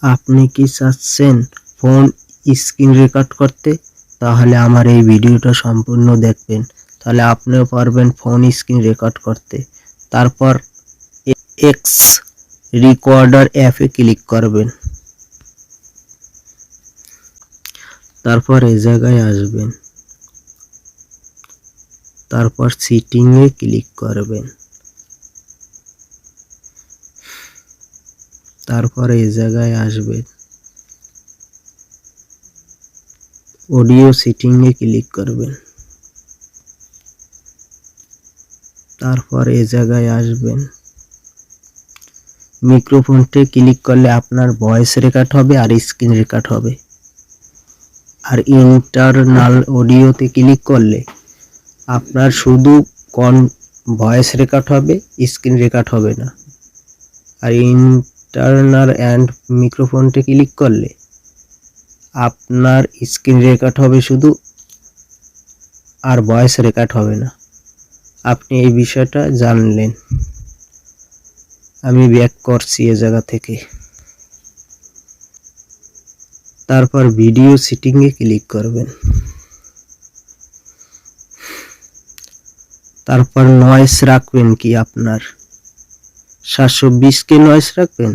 আপনি কি চাচ্ছেন ফোন স্ক্রিন রেকর্ড করতে? তাহলে আমার এই ভিডিওটা সম্পূর্ণ দেখবেন, তাহলে আপনিও পারবেন ফোন স্ক্রিন রেকর্ড করতে। তারপর এক্স রেকর্ডার অ্যাপে ক্লিক করবেন। তারপর এই জায়গায় আসবেন, তারপর সেটিংয়ে ক্লিক করবেন। তারপর এই জায়গায় আসবেন, অডিও সেটিংয়ে ক্লিক করবেন। তারপর এই জায়গায় আসবেন, মিক্রোফোনতে ক্লিক করলে আপনার ভয়েস রেকর্ড হবে আর স্ক্রিন রেকর্ড হবে। আর ইন্টারনাল অডিওতে ক্লিক করলে আপনার শুধু ভয়েস রেকর্ড হবে, স্ক্রিন রেকর্ড হবে না। আর ইন্টারনাল অ্যান্ড মিক্রোফোনতে ক্লিক করলে আপনার স্ক্রিন রেকর্ড হবে শুধু, আর ভয়েস রেকর্ড হবে না। আপনি এই বিষয়টা জানলেন। আমি ব্যাক করছি এ জায়গা থেকে। তারপর ভিডিও সেটিংয়ে ক্লিক করবেন। তারপর নয়েস রাখবেন কি আপনার 720 নয়েস রাখবেন।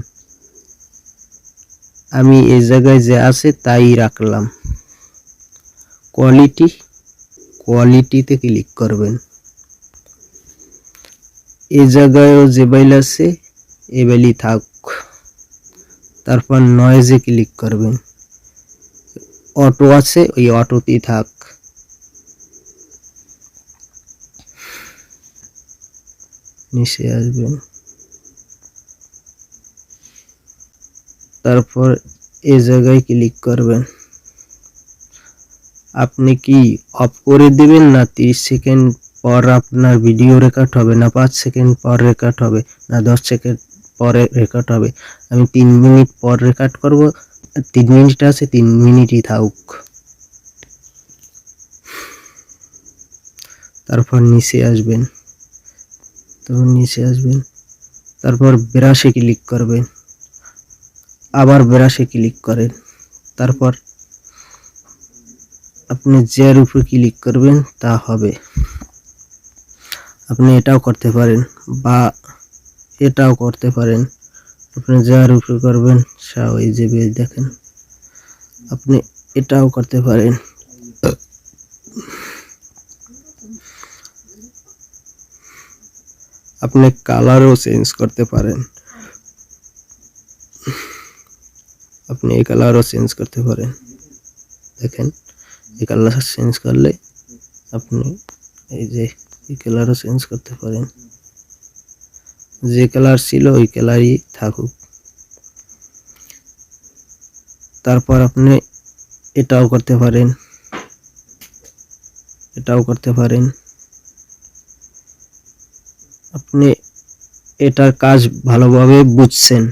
আমি এই জায়গায় যে আছে তাই রাখলাম। কোয়ালিটিতে ক্লিক করবেন। এই জায়গায়ও যে বাইল আছে এ বাইলই থাক। তারপর নয়েজে ক্লিক করবেন। অটো আছে ওই অটোতেই থাক। নিচে আসবেন, তারপর এই জায়গায় ক্লিক করবেন। আপনি কি অফ করে দিবেন না 30 সেকেন্ড পর আপনার ভিডিও রেকর্ড হবে, না 5 সেকেন্ড পর রেকর্ড হবে, না 10 সেকেন্ড পরে রেকর্ড হবে? আমি 3 মিনিট পর রেকর্ড করব। 3 মিনিট আছে, 3 মিনিটই থাকুক। তারপর নিচে আসবেন, তারপর ব্রাশে ক্লিক করবেন। আবার ব্রাশে ক্লিক করেন। তারপর আপনি যার উপরে ক্লিক করবেন তা হবে। আপনি এটাও করতে পারেন বা এটাও করতে পারেন। আপনি যার উপরে করবেন ওই যে দেখেন, আপনি এটাও করতে পারেন। আপনি কালারও চেঞ্জ করতে পারেন। আপনি এই কালারও চেঞ্জ করতে পারেন। দেখেন, এই কালার চেঞ্জ করলে আপনি এই যে এই কালারও চেঞ্জ করতে পারেন। যে কালার ছিল ওই কালারই থাকুক। তারপর আপনি এটাও করতে পারেন, এটাও করতে পারেন। আপনি এটার কাজ ভালোভাবে বুঝছেন।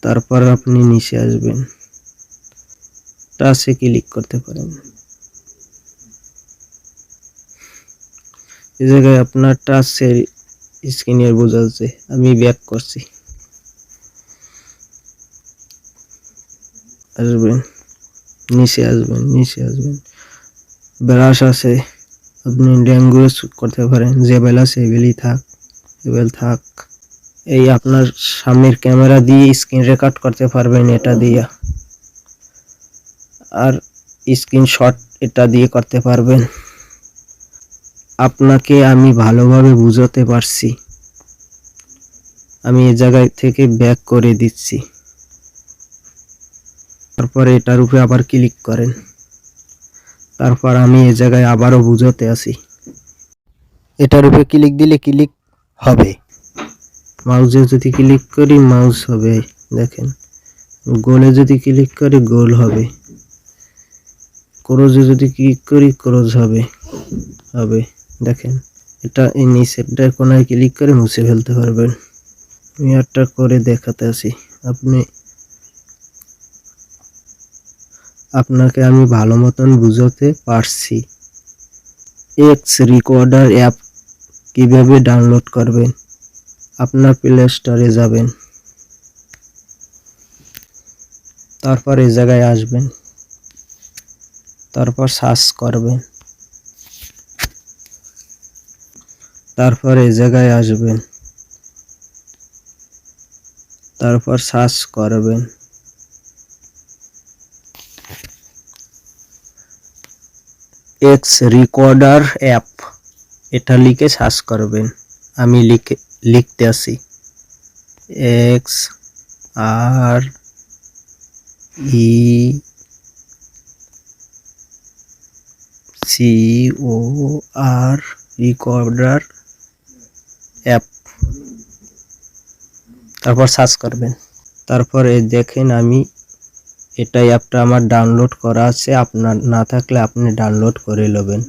তারপর আপনি নিচে আসবেন, টাচে ক্লিক করতে পারেন। এই জায়গায় আপনার টাচের স্ক্রিনের বোঝাচ্ছে। আমি ব্যাক করছি। আসবেন, নিচে আসবেন, ব্রাশ আছে, আপনি ল্যাঙ্গুয়েজ করতে পারেন। যে বেল আছে এবেলই থাক, এবেল থাক। এই আপনার সামনের ক্যামেরা দিয়ে স্ক্রিন রেকর্ড করতে পারবেন এটা দিয়ে, আর স্ক্রিনশট এটা দিয়ে করতে পারবেন। আপনাকে আমি ভালোভাবে বুঝাতে পারছি। আমি এই জায়গায় থেকে ব্যাক করে দিচ্ছি। তারপর এটার উপরে আবার ক্লিক করেন। তারপর আমি এই জায়গায় আবারও বুঝাতে আসি। এটার উপরে ক্লিক দিলে ক্লিক হবে। মাউসে যদি ক্লিক করি মাউস হবে, দেখেন। গোলে যদি ক্লিক করি গোল হবে। ক্রোজে যদি ক্লিক করি ক্রোজ হবে। দেখেন, এটা এই নিচের কোনায় ক্লিক করে মুছে ফেলতে পারবেন। আমি একটা করে দেখাতে আসি। আপনাকে আমি ভালো মতন বুঝাতে পারছি। এক্স রেকর্ডার অ্যাপ কিভাবে ডাউনলোড করবেন? আপনার প্লে স্টোরে যাবেন, তারপর এই জায়গায় আসবেন, তারপর সার্চ করবেন, তারপর এই জায়গায় আসবেন, তারপর সার্চ করবেন, এক্স রেকর্ডার অ্যাপ, এটা লিখে সার্চ করবেন। আমি লিখতে আসি এক্স আর ই সি ও আর রেকর্ডার অ্যাপ, তারপর সার্চ করবেন। তারপর এই দেখেন আমি অ্যাপটা আমার ডাউনলোড করা আছে, আপনার না থাকলে আপনি ডাউনলোড করে নেবেন।